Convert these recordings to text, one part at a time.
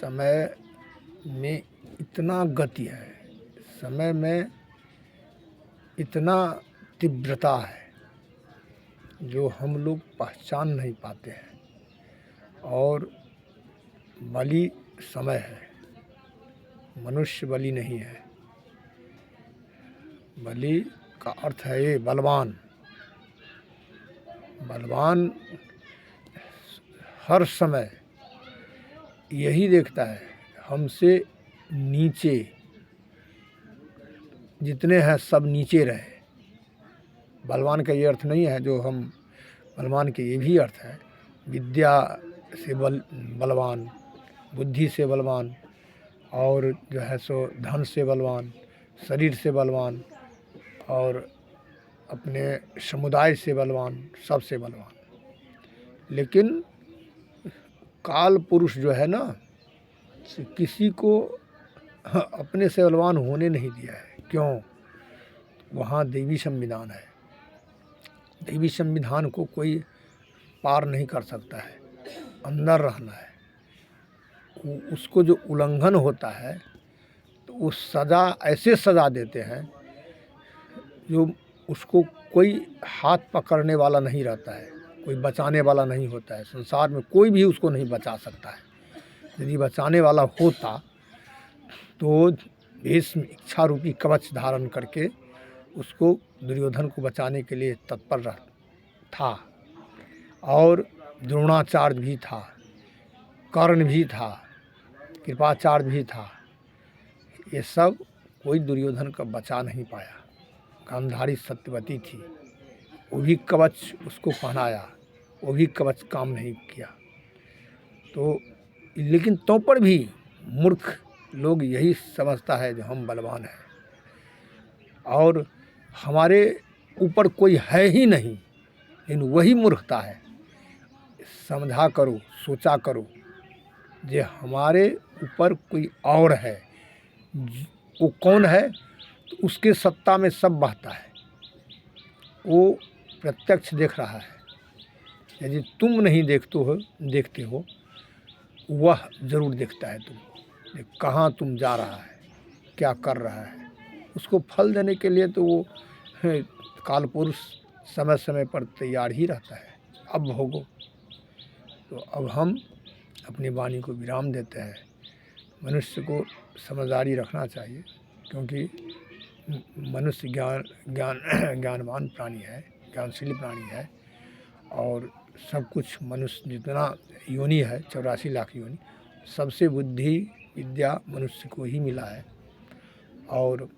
समय में इतना गति है, समय में इतना तीव्रता है जो हम लोग पहचान नहीं पाते हैं। और बलि समय है, मनुष्य बलि नहीं है। बलि का अर्थ है ये बलवान। बलवान हर समय यही देखता है हमसे नीचे जितने हैं सब नीचे रहे। बलवान का ये अर्थ नहीं है जो हम बलवान के ये भी अर्थ है विद्या से बलवान, बुद्धि से बलवान, और जो है सो धन से बलवान, शरीर से बलवान, और अपने समुदाय से बलवान, सबसे बलवान। लेकिन काल पुरुष जो है ना, किसी को अपने से बलवान होने नहीं दिया है। क्यों? वहाँ दैवी संविधान है। दैवी संविधान को कोई पार नहीं कर सकता है, अंदर रहना है। उसको जो उल्लंघन होता है तो वो सज़ा ऐसे सज़ा देते हैं जो उसको कोई हाथ पकड़ने वाला नहीं रहता है, कोई बचाने वाला नहीं होता है। संसार में कोई भी उसको नहीं बचा सकता है। यदि बचाने वाला होता तो भीष्म इच्छा रूपी कवच धारण करके उसको दुर्योधन को बचाने के लिए तत्पर था, और द्रोणाचार्य भी था, कर्ण भी था, कृपाचार्य भी था। ये सब कोई दुर्योधन को बचा नहीं पाया। गांधारी सत्यवती थी, वो भी कवच उसको पहनाया, वो भी कवच काम नहीं किया। तो लेकिन तो पर भी मूर्ख लोग यही समझता है जो हम बलवान हैं और हमारे ऊपर कोई है ही नहीं। लेकिन वही मूर्खता है। समझा करो, सोचा करो जे हमारे ऊपर कोई और है। वो कौन है? तो उसके सत्ता में सब बहता है। वो प्रत्यक्ष देख रहा है। यदि तुम नहीं देखते हो, वह ज़रूर देखता है तुमको। कहाँ तुम जा रहा है, क्या कर रहा है। उसको फल देने के लिए तो वो काल पुरुष समय समय पर तैयार ही रहता है। अब भोगो। तो अब हम अपनी वाणी को विराम देते हैं। मनुष्य को समझदारी रखना चाहिए, क्योंकि मनुष्य ज्ञानवान प्राणी है, ज्ञानशील प्राणी है। और सब कुछ मनुष्य जितना योनि है, 84 लाख योनि, सबसे बुद्धि विद्या मनुष्य को ही मिला है। और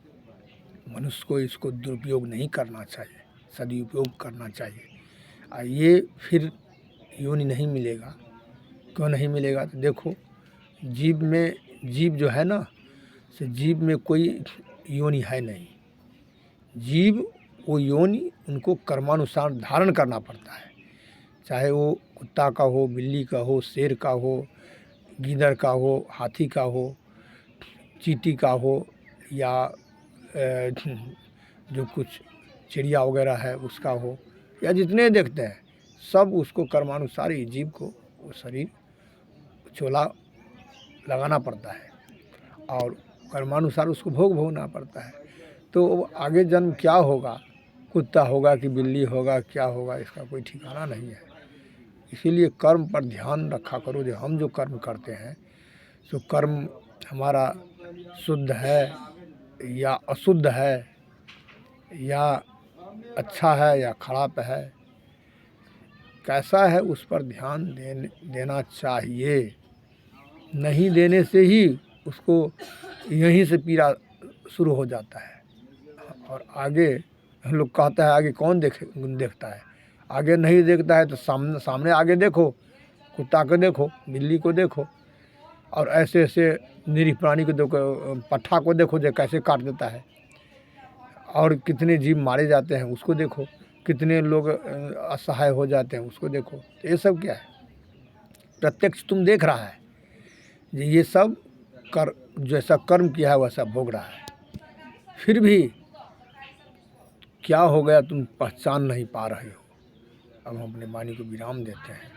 मनुष्य को इसको दुरुपयोग नहीं करना चाहिए, सदुपयोग करना चाहिए। ये फिर योनि नहीं मिलेगा। क्यों नहीं मिलेगा? तो देखो, जीव जो है ना, से जीव में कोई योनि है नहीं। जीव वो योनि उनको कर्मानुसार धारण करना पड़ता है। चाहे वो कुत्ता का हो, बिल्ली का हो, शेर का हो, गीदड़ का हो, हाथी का हो, चींटी का हो, या जो कुछ चिड़िया वगैरह है उसका हो, या जितने देखते हैं सब उसको कर्मानुसार ही जीव को वो शरीर चोला लगाना पड़ता है और कर्मानुसार उसको भोगना पड़ता है। तो आगे जन्म क्या होगा, कुत्ता होगा कि बिल्ली होगा, क्या होगा, इसका कोई ठिकाना नहीं है। इसीलिए कर्म पर ध्यान रखा करो। जो हम जो कर्म करते हैं तो कर्म हमारा शुद्ध है या अशुद्ध है, या अच्छा है या खराब है, कैसा है, उस पर ध्यान देना चाहिए। नहीं देने से ही उसको यहीं से पीड़ा शुरू हो जाता है। और आगे हम लोग कहता है आगे कौन देखता है। आगे नहीं देखता है तो सामने आगे देखो, कुत्ता को देखो, बिल्ली को देखो, और ऐसे ऐसे निरीह प्राणी को देखो, पट्ठा को देखो जो कैसे काट देता है। और कितने जीव मारे जाते हैं उसको देखो, कितने लोग असहाय हो जाते हैं उसको देखो। तो ये सब क्या है? प्रत्यक्ष तुम देख रहा है, ये सब जैसा कर्म किया है वैसा भोग रहा है। फिर भी क्या हो गया, तुम पहचान नहीं पा रहे हो। अब हम अपने वाणी को विराम देते हैं।